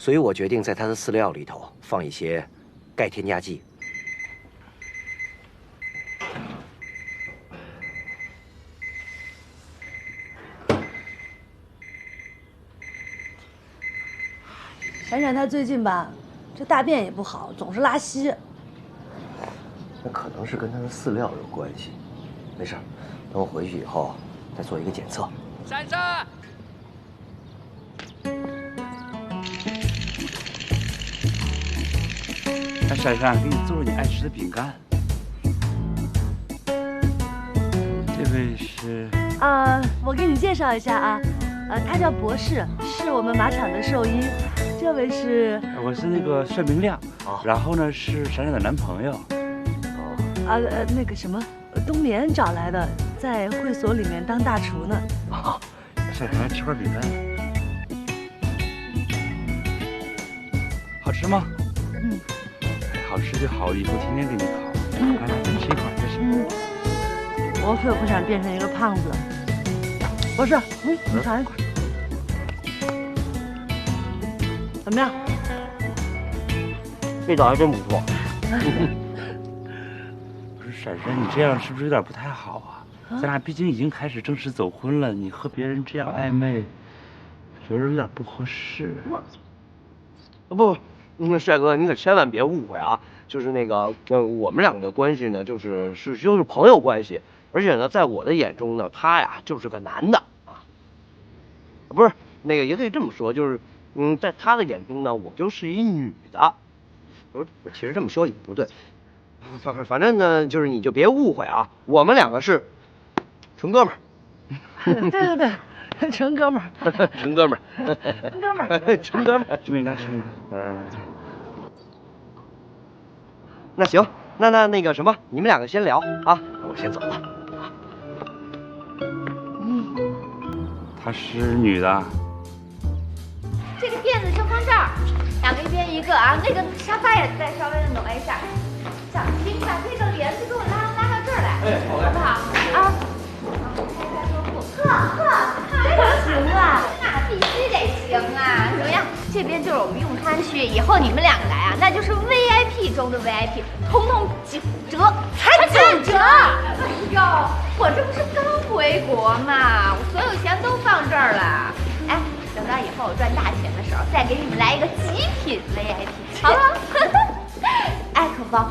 所以我决定在他的饲料里头放一些钙添加剂。闪闪他最近吧，这大便也不好，总是拉稀。那可能是跟他的饲料有关系。没事，等我回去以后再做一个检测。闪闪，哎，闪闪，给你做了你爱吃的饼干。这位是？我给你介绍一下啊，他叫博士，是我们马场的兽医。这位是，我是那个帅明亮，然后呢是闪闪的男朋友。那个什么，冬眠找来的，在会所里面当大厨呢。闪闪，吃块饼干，好吃吗？好吃就好，以后天天给你烤。来来，再吃一块，再吃。我可不想变成一个胖子。博士，你尝一块，怎么样？味道还真不错。不是闪闪，你这样是不是有点不太好啊？咱俩毕竟已经开始正式走婚了，你和别人这样暧昧，觉得有点不合适。不，帅哥，你可千万别误会啊！就是那个，我们两个的关系呢，就是朋友关系，而且呢，在我的眼中呢，他呀就是个男的啊，不是那个也可以这么说，就是在他的眼中呢，我就是一女的。我其实这么说也不对，反正呢，就是你就别误会啊，我们两个是纯哥们儿。对，纯哥们儿，纯哥们儿，哥们儿，纯哥们儿。吃饼干，吃饼干。那行，那个什么，你们两个先聊啊，我先走了。她是女的。这个垫子就放这儿，两个一边一个啊。那个沙发也再稍微的挪一下，小心把这个帘子给我拉到这儿来，好不好？啊。开开窗户，这能行啊？那必须得行啊！怎么样？这边就是我们用餐区，以后你们两个来啊，那就是 VIP 中的 VIP， 统统9折，才9折！哎呦，我这不是刚回国嘛，我所有钱都放这儿了。哎，等到以后我赚大钱的时候，再给你们来一个极品 VIP， 好不好？艾可包，